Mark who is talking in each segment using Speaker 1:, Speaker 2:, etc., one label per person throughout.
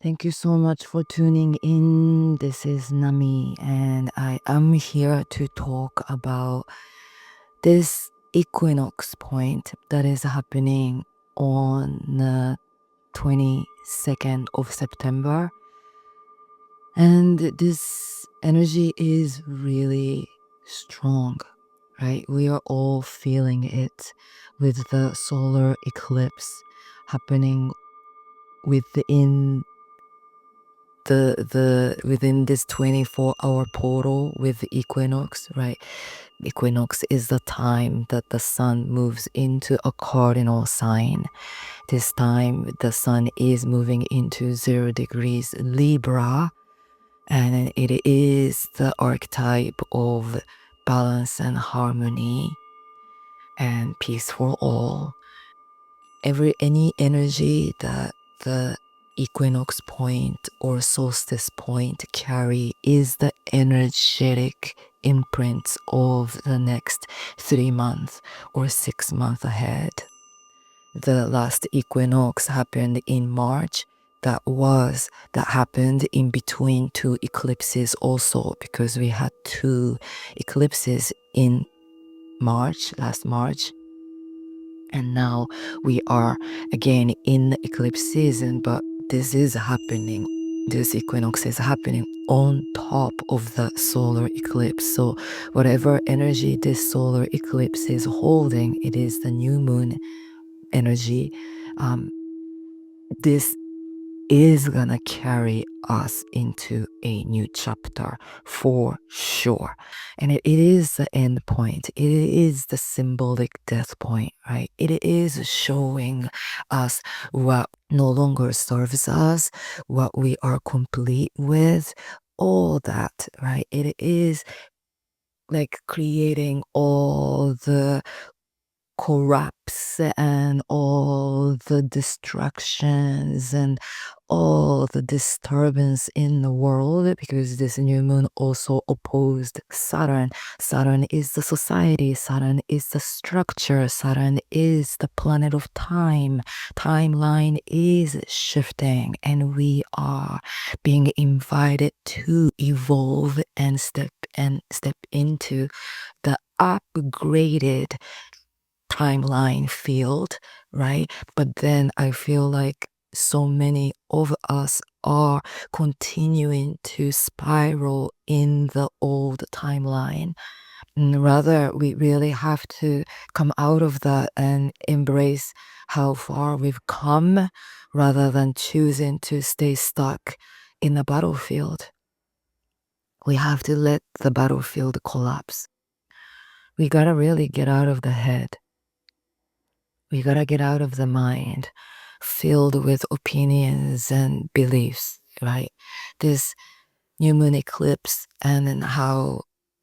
Speaker 1: Thank you so much for tuning in. This is Nami, and I am here to talk about this equinox point that is happening on the 22nd of September. And this energy is really strong, right? We are all feeling it with the solar eclipse happening within within this 24-hour portal with the equinox, right? Equinox is the time that the sun moves into a cardinal sign. This time the sun is moving into 0 degrees Libra, and it is the archetype of balance and harmony and peace for all. Any energy that the equinox point or solstice point carry is the energetic imprints of the next 3 months or 6 months ahead. The last equinox happened in March. That happened in between 2 eclipses also, because we had 2 eclipses in last March. And now we are again in the eclipse season, but this is happening. This equinox is happening on top of the solar eclipse. So whatever energy this solar eclipse is holding, it is the new moon energy. This is gonna carry us into a new chapter for sure. And it is the end point. It is the symbolic death point, right? It is showing us what no longer serves us, what we are complete with, all that, right? It is like creating all the collapse and all the distractions and all the disturbance in the world, because this new moon also opposed Saturn. Saturn is the society, Saturn is the structure, Saturn is the planet of time. Timeline is shifting, and we are being invited to evolve and step into the upgraded timeline field, right? But then I feel like so many of us are continuing to spiral in the old timeline. And rather, we really have to come out of that and embrace how far we've come, rather than choosing to stay stuck in the battlefield. We have to let the battlefield collapse. We gotta really get out of the head. We gotta get out of the mind filled with opinions and beliefs, right? This new moon eclipse, and then how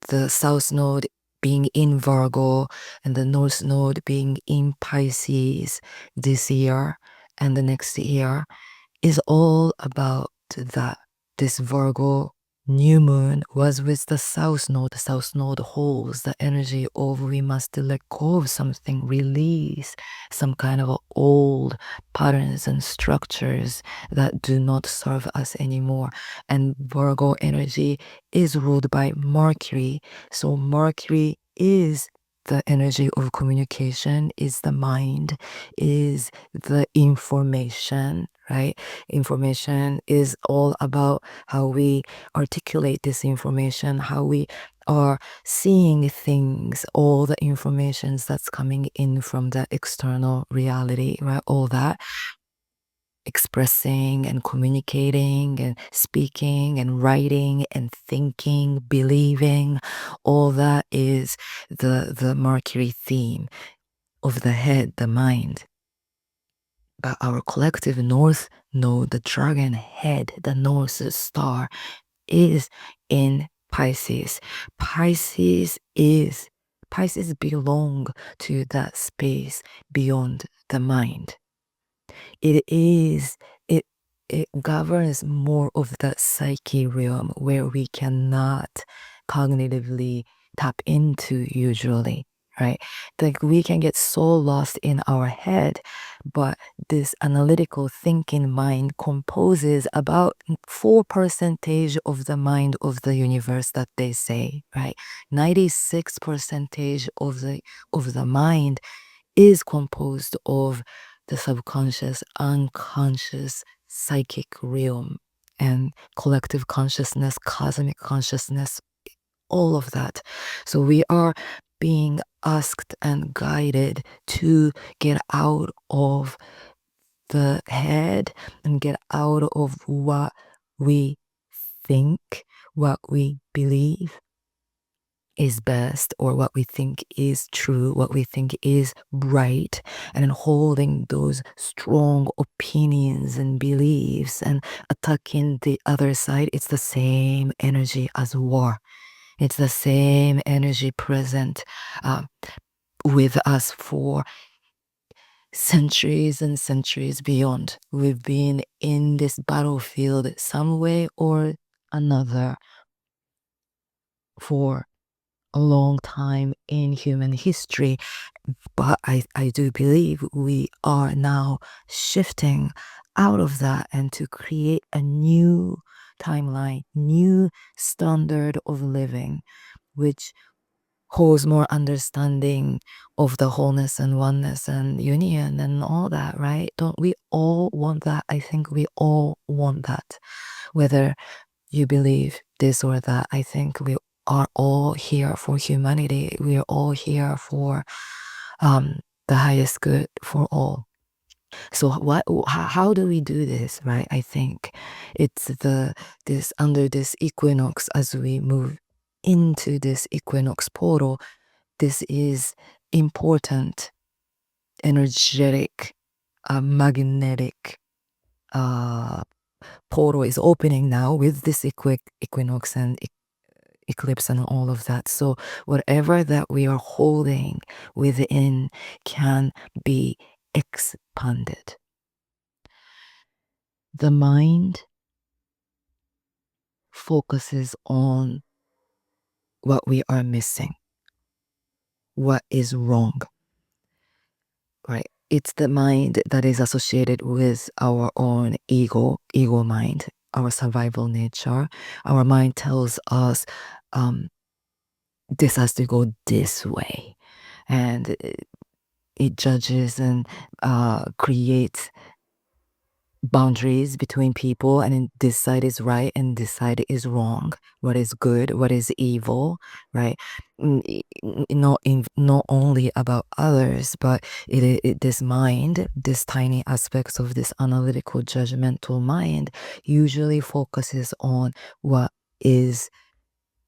Speaker 1: the south node being in Virgo and the north node being in Pisces this year and the next year is all about that. This Virgo new moon was with the south node. The south node holds the energy of we must let go of something, release some kind of old patterns and structures that do not serve us anymore. And Virgo energy is ruled by Mercury. So Mercury is the energy of communication, is the mind, is the information, right? Information is all about how we articulate this information, how we are seeing things, all the informations that's coming in from the external reality, right? All that expressing and communicating and speaking and writing and thinking, believing, all that is the Mercury theme of the head, the mind. But our collective north node, the dragon head, the north star, is in Pisces. Pisces belong to that space beyond the mind. It is it it governs more of the psyche realm, where we cannot cognitively tap into usually. right? Like we can get so lost in our head, but this analytical thinking mind composes about 4% of the mind of the universe that they say, right? 96% of the mind is composed of the subconscious, unconscious, psychic realm, and collective consciousness, cosmic consciousness, all of that. So we are being asked and guided to get out of the head and get out of what we think, what we believe is best, or what we think is true, what we think is right, and then holding those strong opinions and beliefs and attacking the other side. It's the same energy as war. It's the same energy present uh, with us for centuries and centuries beyond. We've been in this battlefield some way or another for a long time in human history. But I do believe we are now shifting out of that and to create a new timeline, new standard of living, which holds more understanding of the wholeness and oneness and union and all that, right? Don't we all want that? I think we all want that. Whether you believe this or that, I think we are all here for humanity. We are all here for the highest good for all. So how do we do this, right? I think it's this under this equinox, as we move into this equinox portal, this is important, energetic, magnetic uh, portal is opening now with this equinox and eclipse and all of that. So whatever that we are holding within can be expanded. The mind focuses on what we are missing, what is wrong, right? It's the mind that is associated with our own ego mind, our survival nature. Our mind tells us this has to go this way. And it judges and creates boundaries between people, and then this side is right and this side is wrong, what is good, what is evil, right? Not only about others, but this mind, this tiny aspects of this analytical judgmental mind usually focuses on is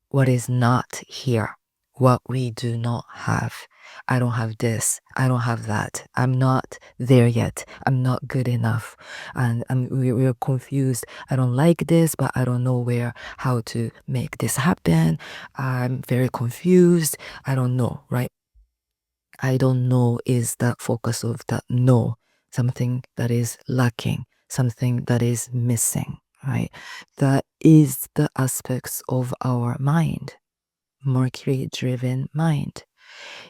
Speaker 1: what is not here, what we do not have. I don't have this. I don't have that. I'm not there yet. I'm not good enough. And we're confused. I don't like this, but I don't know how to make this happen. I'm very confused. I don't know, right? I don't know is the focus of that no, something that is lacking, something that is missing, right? That is the aspects of our mind, Mercury driven mind.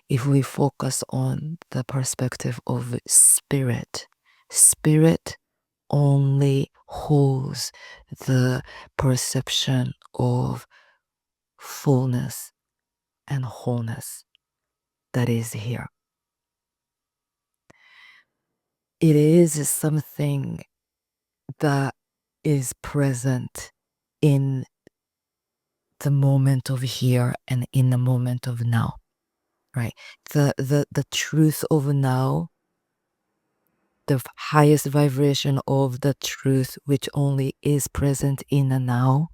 Speaker 1: If we focus on the perspective of spirit, spirit only holds the perception of fullness and wholeness that is here. It is something that is present in the moment of here and in the moment of now, right? The truth of now, the highest vibration of the truth, which only is present in the now,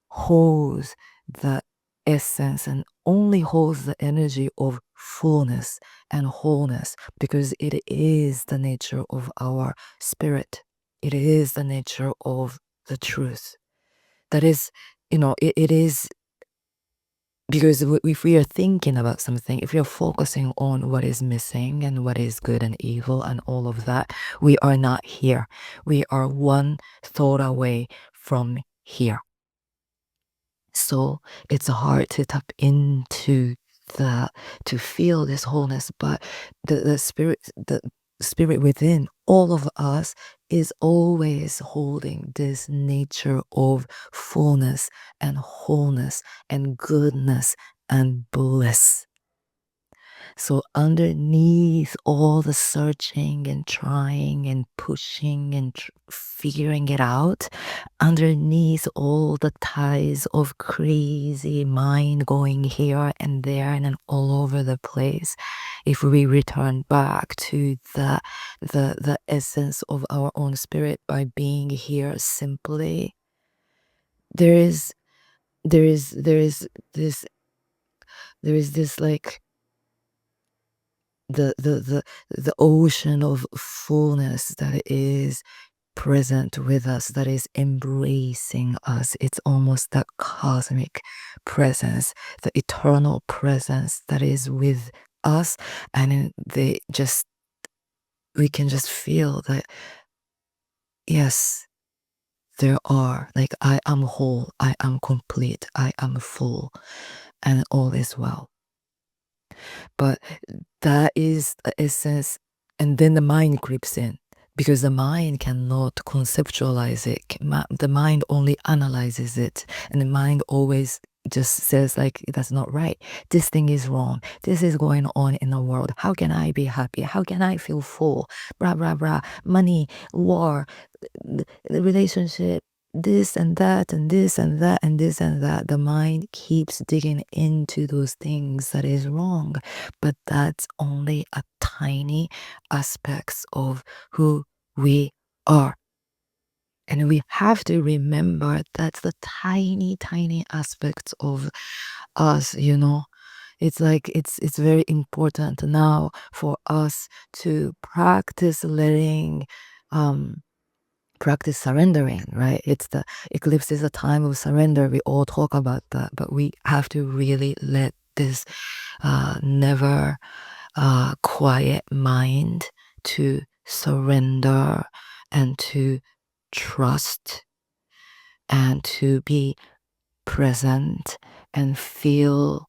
Speaker 1: holds the essence and only holds the energy of fullness and wholeness, because it is the nature of our spirit. It is the nature of the truth. That is, it is because if we are thinking about something, if we are focusing on what is missing and what is good and evil and all of that, we are not here. We are one thought away from here. So it's hard to tap into the to feel this wholeness, but the spirit within all of us is always holding this nature of fullness and wholeness and goodness and bliss. So underneath all the searching and trying and pushing and figuring it out, underneath all the ties of crazy mind going here and there and then all over the place, if we return back to the essence of our own spirit by being here simply, there is there is this like the ocean of fullness that is present with us, that is embracing us. It's almost that cosmic presence, the eternal presence that is with us, and they just we can just feel that yes, there are like I am whole, I am complete, I am full, and all is well. But that is the essence. And then the mind creeps in because the mind cannot conceptualize it. The mind only analyzes it. And the mind always just says like, that's not right. This thing is wrong. This is going on in the world. How can I be happy? How can I feel full? Blah, blah, blah. Money, war, the relationship, this and that and this and that and this and that. The mind keeps digging into those things that is wrong, but that's only a tiny aspects of who we are. And we have to remember that's the tiny, tiny aspects of us. It's like it's very important now for us to practice letting practice surrendering, right? It's the eclipse is a time of surrender. We all talk about that, but we have to really let this never quiet mind to surrender and to trust and to be present and feel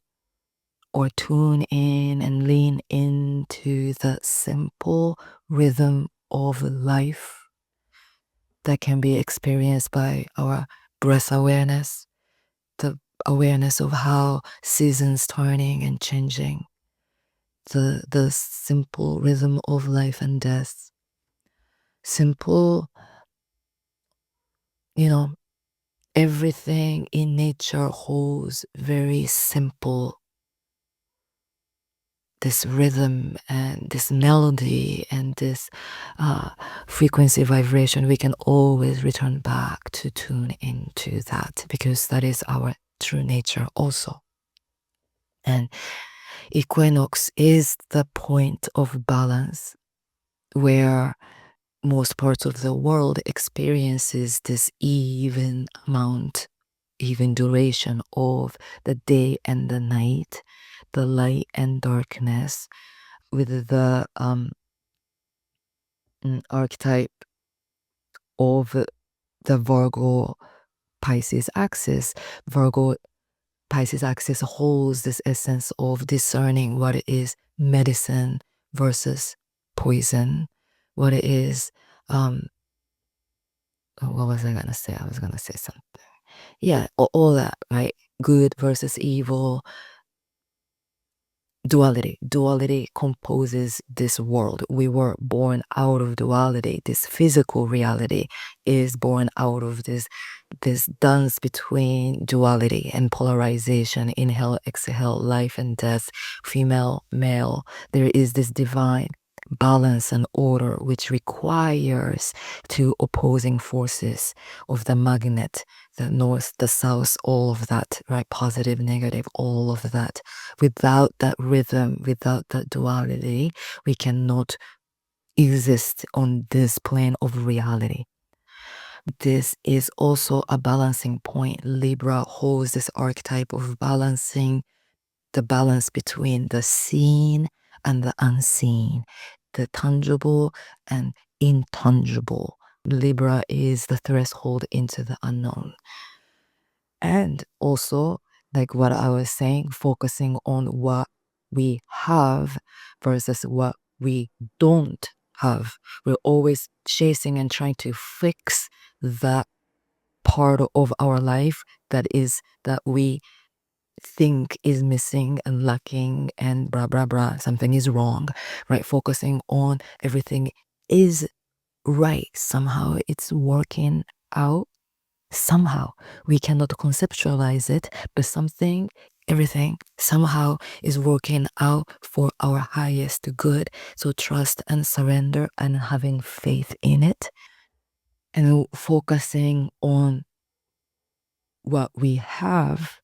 Speaker 1: or tune in and lean into the simple rhythm of life that can be experienced by our breath awareness, the awareness of how seasons turning and changing, the simple rhythm of life and death. Simple, you know, everything in nature holds very simple this rhythm and this melody and this uh, frequency vibration. We can always return back to tune into that because that is our true nature also. And equinox is the point of balance where most parts of the world experiences this even duration of the day and the night, the light and darkness, with the archetype of the Virgo Pisces axis. Virgo Pisces axis holds this essence of discerning what it is medicine versus poison, what it is. What was I gonna say? I was gonna say something. Yeah, all that, right? Good versus evil, duality composes this world. We were born out of duality. This physical reality is born out of this dance between duality and polarization, inhale, exhale, life and death, female, male. There is this divine balance and order which requires two opposing forces of the magnet, the north, the south, all of that, right? Positive, negative, all of that. Without that rhythm, without that duality, we cannot exist on this plane of reality. This is also a balancing point. Libra holds this archetype of balancing the balance between the seen and the unseen, the tangible and intangible. Libra is the threshold into the unknown. And also, Like what I was saying, focusing on what we have versus what we don't have. We're always chasing and trying to fix that part of our life that we think is missing and lacking and blah blah blah. Something is wrong, right? Focusing on everything is right. Somehow it's working out. Somehow we cannot conceptualize it, but everything somehow is working out for our highest good. So trust and surrender and having faith in it and focusing on what we have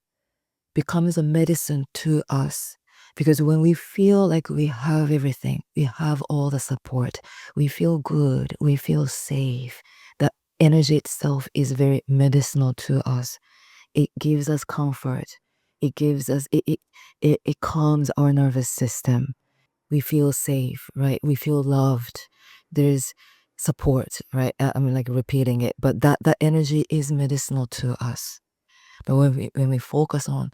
Speaker 1: becomes a medicine to us. Because when we feel like we have everything, we have all the support, we feel good, we feel safe, the energy itself is very medicinal to us. It gives us comfort. It gives us, it calms our nervous system. We feel safe, right? We feel loved. There's support, right? I'm like repeating it, but that energy is medicinal to us. But when we focus on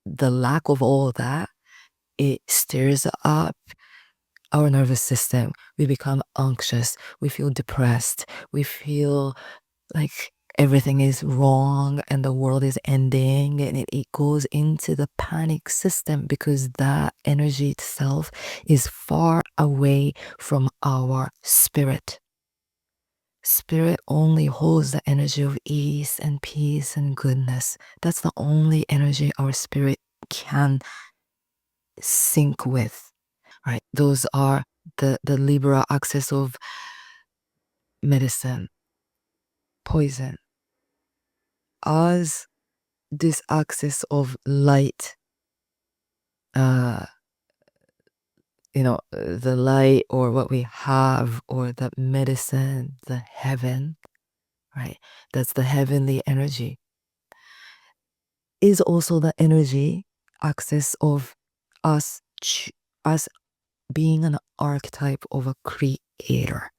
Speaker 1: the lack of all that, it stirs up our nervous system. We become anxious. We feel depressed. We feel like everything is wrong and the world is ending, and it goes into the panic system because that energy itself is far away from our spirit. Spirit only holds the energy of ease and peace and goodness. That's the only energy our spirit can sync with, right? Those are the Libra axis of medicine, poison. As this axis of light, uh, the light or what we have or the medicine, the heaven, right? That's the heavenly energy, is also the energy axis of us, us being an archetype of a creator.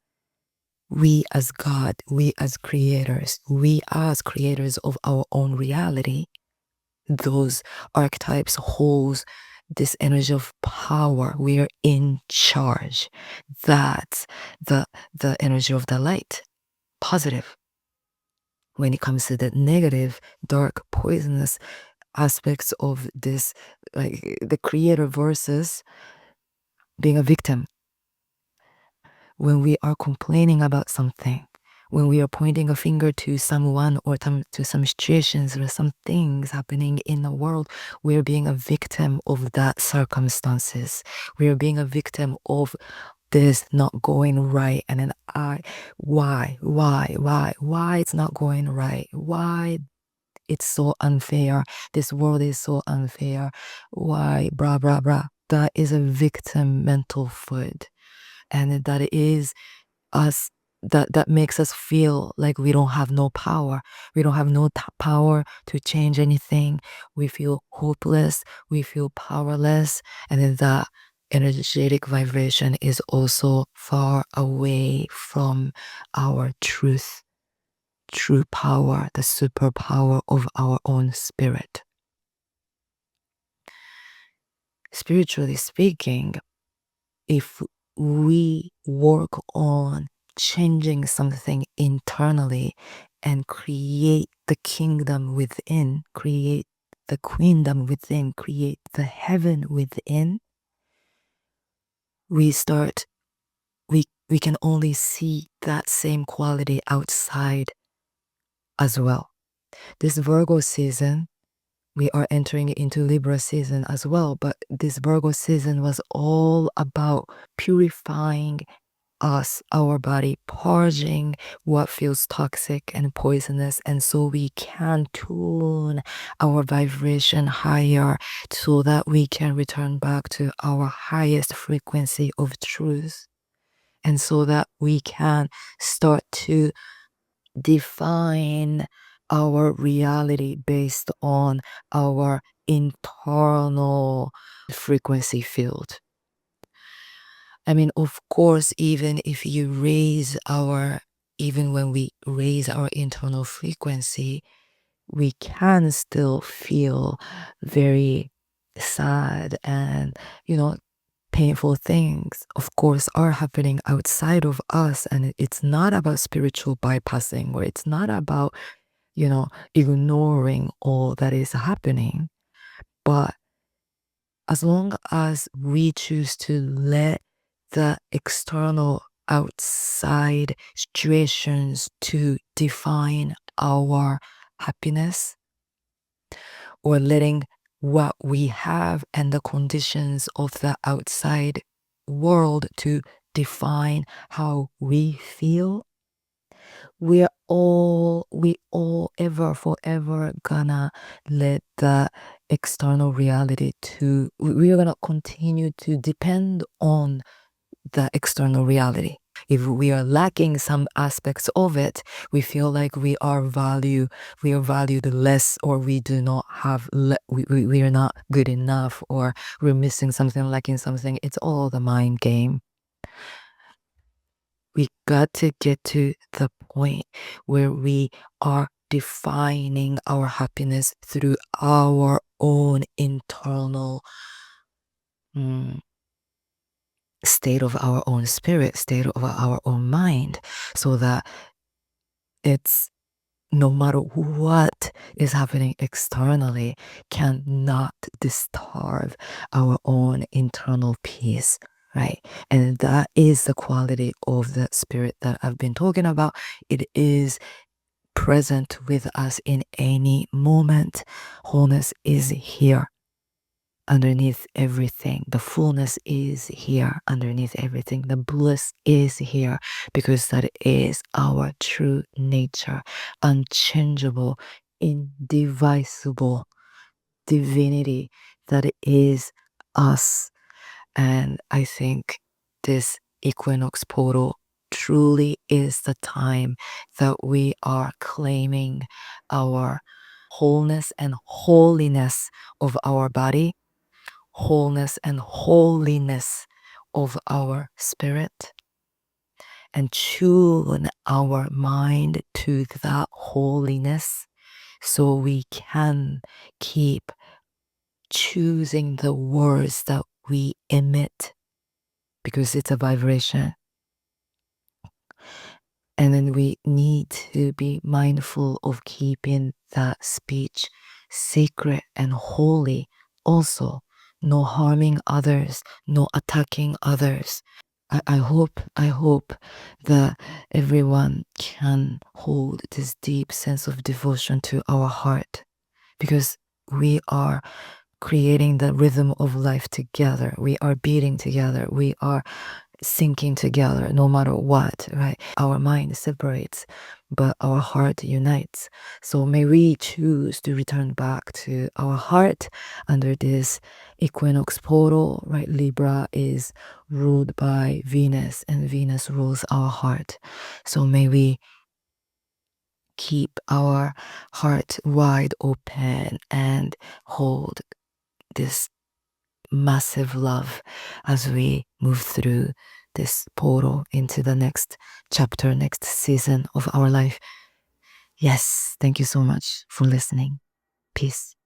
Speaker 1: We as God, we as creators, we as creators of our own reality, those archetypes holds this energy of power. We are in charge. That's the energy of the light, positive. When it comes to the negative, dark, poisonous aspects of this, like the creator versus being a victim. When we are complaining about something, when we are pointing a finger to someone or to some situations or some things happening in the world, we're being a victim of that circumstances. We're being a victim of this not going right. And then why it's not going right? Why it's so unfair? This world is so unfair. Why? Blah, blah, blah. That is a victim mental food. And that is us, that makes us feel like we don't have no power. We don't have no power to change anything. We feel hopeless. We feel powerless. And then that energetic vibration is also far away from our true power, the superpower of our own spirit. Spiritually speaking, if we work on changing something internally and create the kingdom within, create the queendom within, create the heaven within, we start, we can only see that same quality outside as well. This Virgo season, we are entering into Libra season as well, but this Virgo season was all about purifying us, our body, purging what feels toxic and poisonous, and so we can tune our vibration higher so that we can return back to our highest frequency of truth, and so that we can start to define our reality based on our internal frequency field. I mean, of course, even when we raise our internal frequency, we can still feel very sad and, painful things, of course, are happening outside of us. And it's not about spiritual bypassing, or it's not about, ignoring all that is happening. But as long as we choose to let the external outside situations to define our happiness, or letting what we have and the conditions of the outside world to define how we feel, we all ever forever gonna let the external reality to we are gonna continue to depend on the external reality. If we are lacking some aspects of it, we feel like we are valued less, or we do not have, we are not good enough, or we're missing something, lacking something. It's all the mind game. We got to get to the point where we are defining our happiness through our own internal mm, state of our own spirit, state of our own mind, so that it's no matter what is happening externally cannot disturb our own internal peace, right? And that is the quality of the spirit that I've been talking about. It is present with us in any moment. Wholeness is here underneath everything. The fullness is here underneath everything. The bliss is here, because that is our true nature, unchangeable, indivisible divinity that is us. And I think this equinox portal truly is the time that we are claiming our wholeness and holiness of our body, wholeness and holiness of our spirit, and tune our mind to that holiness, so we can keep choosing the words that we emit, because it's a vibration. And then we need to be mindful of keeping that speech sacred and holy also. No harming others, no attacking others. I hope that everyone can hold this deep sense of devotion to our heart, because we are creating the rhythm of life together. We are beating together. We are sinking together no matter what, right? Our mind separates, but our heart unites. So may we choose to return back to our heart under this equinox portal, right? Libra is ruled by Venus, and Venus rules our heart. So may we keep our heart wide open and hold this massive love as we move through this portal into the next chapter, next season of our life. Yes, thank you so much for listening. Peace.